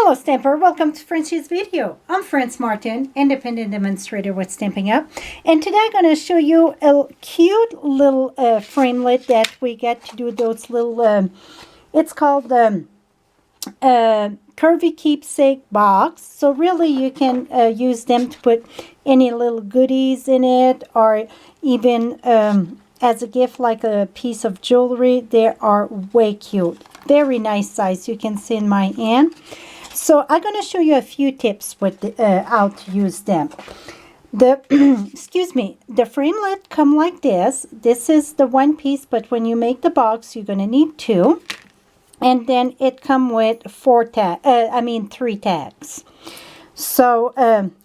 Hello Stamper, welcome to Frenchie's video. I'm Franz Martin, independent demonstrator with Stampin' Up. And today I'm going to show you a cute little framelit that we get to do those little, it's called the Curvy Keepsake box. So really you can use them to put any little goodies in it, or even as a gift like a piece of jewelry. They are way cute. Very nice size. You can see in my hand. So I'm going to show you a few tips with how to use them. The excuse me, the framelit come like this. This is the one piece, but when you make the box, you're going to need two. And then it come with three tags. So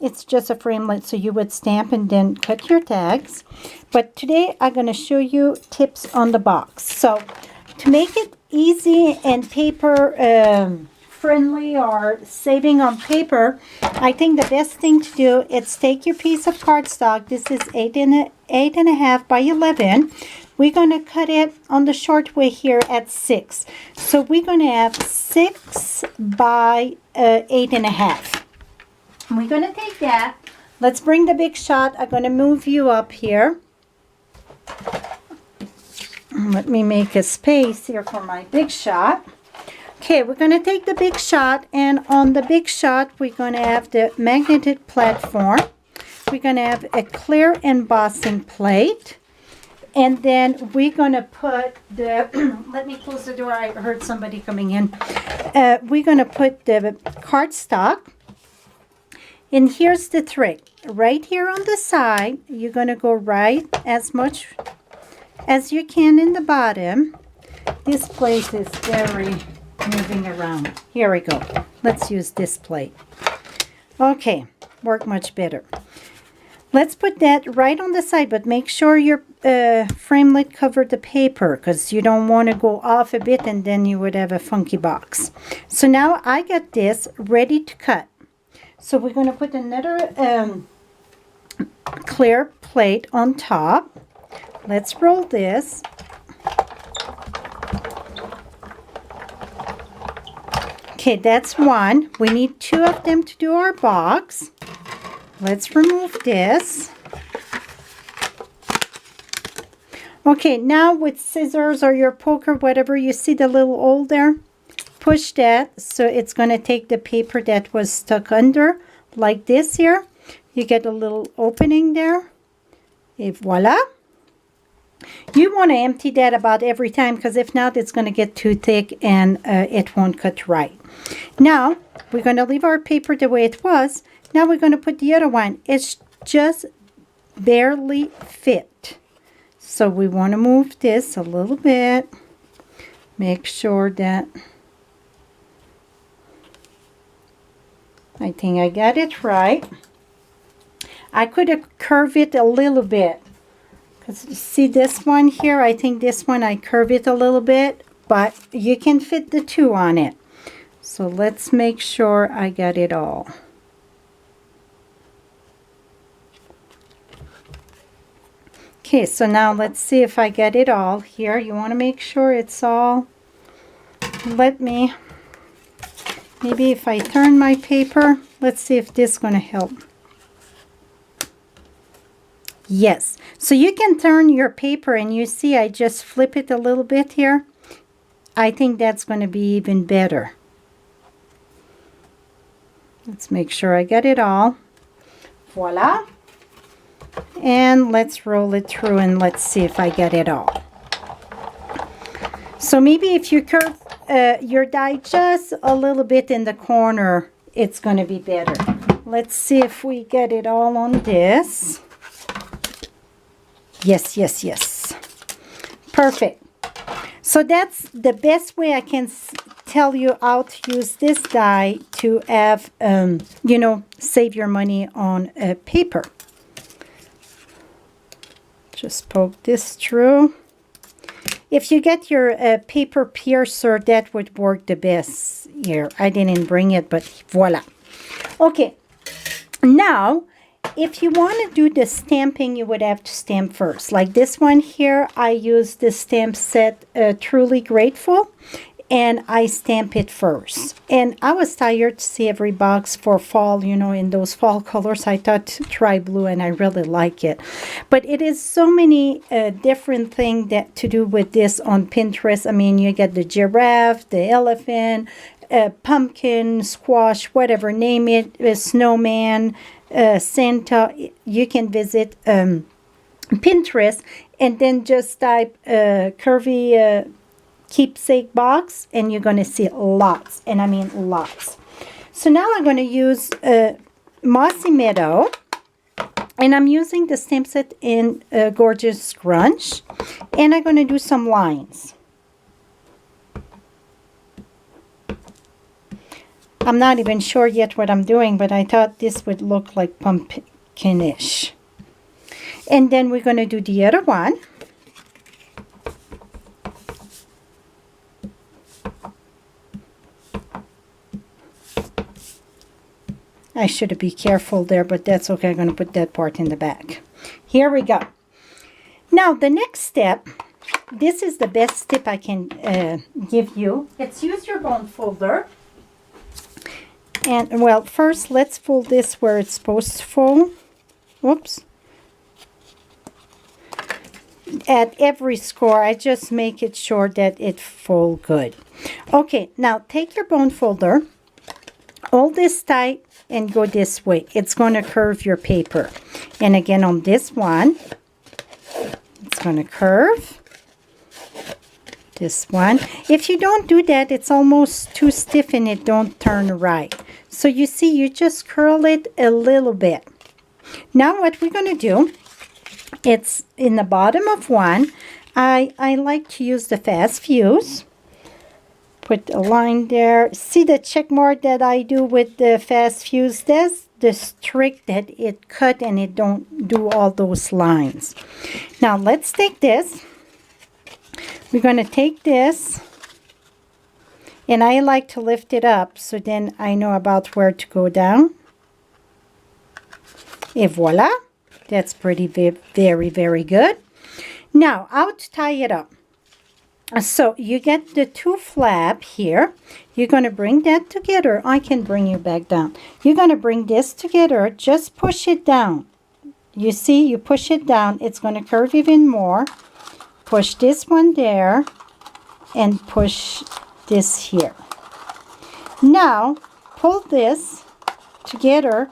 it's just a framelit, so you would stamp and then cut your tags. But today I'm going to show you tips on the box. So to make it easy and paper friendly or saving on paper, I think the best thing to do is take your piece of cardstock. This is 8.5 by 11. We're going to cut it on the short way here at 6. So we're going to have 6 by 8.5. We're going to take that. Let's bring the big shot. I'm going to move you up here. Let me make a space here for my big shot. Okay, we're going to take the big shot, and on the big shot, we're going to have the magnetic platform. We're going to have a clear embossing plate. And then we're going to put the, let me close the door, I heard somebody coming in. We're going to put the cardstock. And here's the trick. Right here on the side, you're going to go right as much as you can in the bottom. This place is very moving around. Here we go. Let's use this plate. Okay, work much better. Let's put that right on the side, but make sure your framelit cover the paper, because you don't want to go off a bit and then you would have a funky box. So now I got this ready to cut. So we're going to put another clear plate on top. Let's roll this. Okay, that's one. We need two of them to do our box. Let's remove this. Okay, now with scissors or your poker, whatever, you see the little hole there? Push that, so it's going to take the paper that was stuck under, like this here. You get a little opening there. Et voila. You want to empty that about every time, because if not, it's going to get too thick and it won't cut right. Now, we're going to leave our paper the way it was. Now we're going to put the other one. It's just barely fit. So we want to move this a little bit. Make sure that I think I got it right. I could have curved it a little bit. Because you see this one here, I think this one I curve it a little bit, but you can fit the two on it. So let's make sure I got it all. Okay, so now let's see if I get it all here. You want to make sure it's all. Maybe if I turn my paper, let's see if this is going to help. Yes, so you can turn your paper and you see I just flip it a little bit here. I think that's going to be even better. Let's make sure I get it all. Voila. And let's roll it through and let's see if I get it all. So maybe if you curve your die just a little bit in the corner, it's going to be better. Let's see if we get it all on this. Yes, yes, yes. Perfect. So that's the best way I can tell you how to use this die to have, you know, save your money on paper. Just poke this through. If you get your paper piercer, that would work the best here. I didn't bring it, but voila. Okay. Now, if you want to do the stamping, you would have to stamp first. Like this one here, I use the stamp set Truly Grateful. and I stamp it first. And I was tired to see every box for fall, you know, in those fall colors. I thought to try blue, and I really like it. But it is so many different things that to do with this on Pinterest. I mean, you get the giraffe, the elephant, pumpkin, squash, whatever, name it, a snowman, Santa. You can visit Pinterest and then just type Curvy Keepsake box, and you're going to see lots, and I mean lots. So now I'm going to use Mossy Meadow, and I'm using the stamp set in Gorgeous Scrunch, and I'm going to do some lines. I'm not even sure yet what I'm doing, but I thought this would look like pumpkinish. And then we're going to do the other one. I should be careful there, but that's okay. I'm going to put that part in the back. Here we go. Now, the next step, this is the best tip I can give you. It's use your bone folder. And, well, first, let's fold this where it's supposed to fold. Whoops. At every score, I just make it sure that it folds good. Okay, now take your bone folder, hold this tight, and go this way. It's going to curve your paper. And again, on this one, it's going to curve. This one. If you don't do that, it's almost too stiff and it don't turn right. So you see, you just curl it a little bit. Now what we're going to do, it's in the bottom of one. I like to use the fast fuse. Put a line there. See the check mark that I do with the fast fuse? That's the trick that it cut and it don't do all those lines. Now let's take this. We're going to take this, and I like to lift it up so then I know about where to go down. Et voila. That's pretty very, very good. Now, how to tie it up. So you get the two flap here. You're going to bring that together. I can bring you back down. You're going to bring this together. Just push it down. You see, you push it down. It's going to curve even more. Push this one there and push this here. Now, pull this together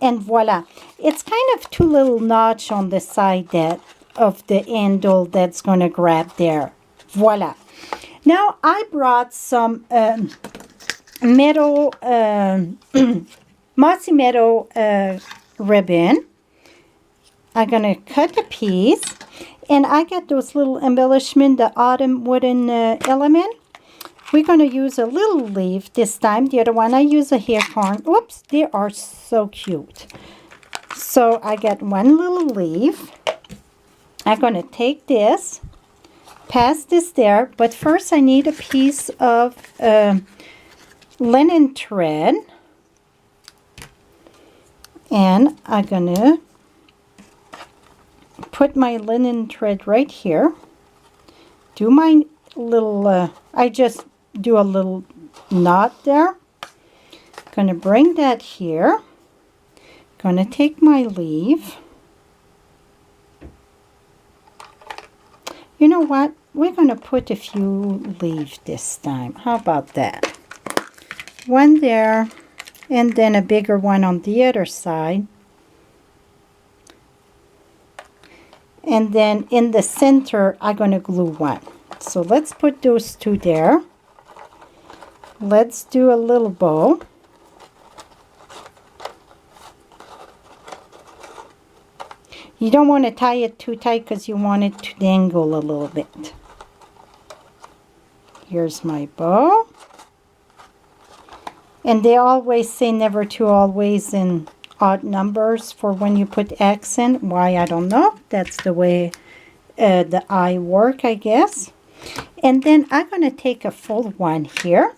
and voila. It's kind of two little notch on the side that of the handle that's going to grab there. Voila. Now I brought some metal, Mossy Meadow ribbon. I'm going to cut a piece, and I got those little embellishment, the autumn wooden element. We're going to use a little leaf this time. The other one I use a hair corn. Oops, they are so cute. So I got one little leaf. I'm going to take this, pass this there, but first I need a piece of linen thread, and I'm going to put my linen thread right here, do my little, I just do a little knot there, going to bring that here, going to take my leaf. You know what? We're going to put a few leaves this time. How about that? One there, and then a bigger one on the other side. And then in the center, I'm going to glue one. So let's put those two there. Let's do a little bow. You don't want to tie it too tight because you want it to dangle a little bit. Here's my bow. And they always say never to always in odd numbers for when you put accent. Why, I don't know. That's the way the eye work, I guess. And then I'm going to take a full one here.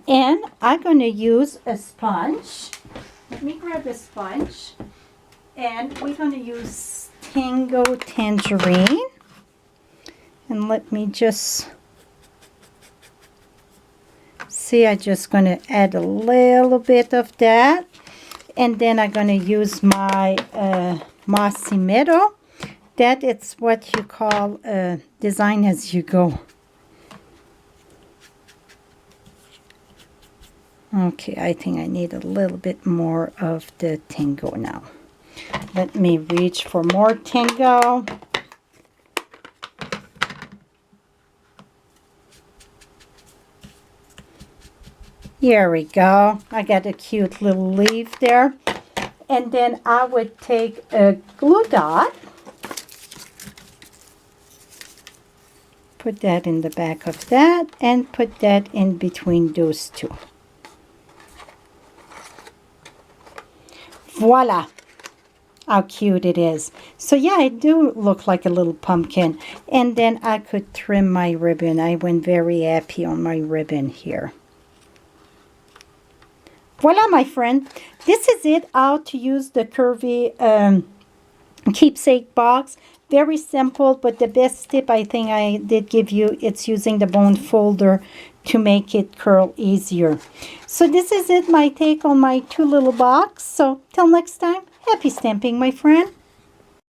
And I'm going to use a sponge. Let me grab a sponge. And we're going to use Tango Tangerine. And let me just see, I'm just going to add a little bit of that. And then I'm going to use my mossy meadow. That is what you call design as you go. Okay, I think I need a little bit more of the tango now. Let me reach for more tango. Here we go. I got a cute little leaf there. And then I would take a glue dot. Put that in the back of that and put that in between those two. Voila! How cute it is. So yeah, it do look like a little pumpkin. And then I could trim my ribbon. I went very happy on my ribbon here. Voila, my friend. This is it, how to use the Curvy Keepsake box. Very simple, but the best tip I think I did give you, it's using the bone folder to make it curl easier. So this is it, my take on my two little box. So till next time, happy stamping, my friend.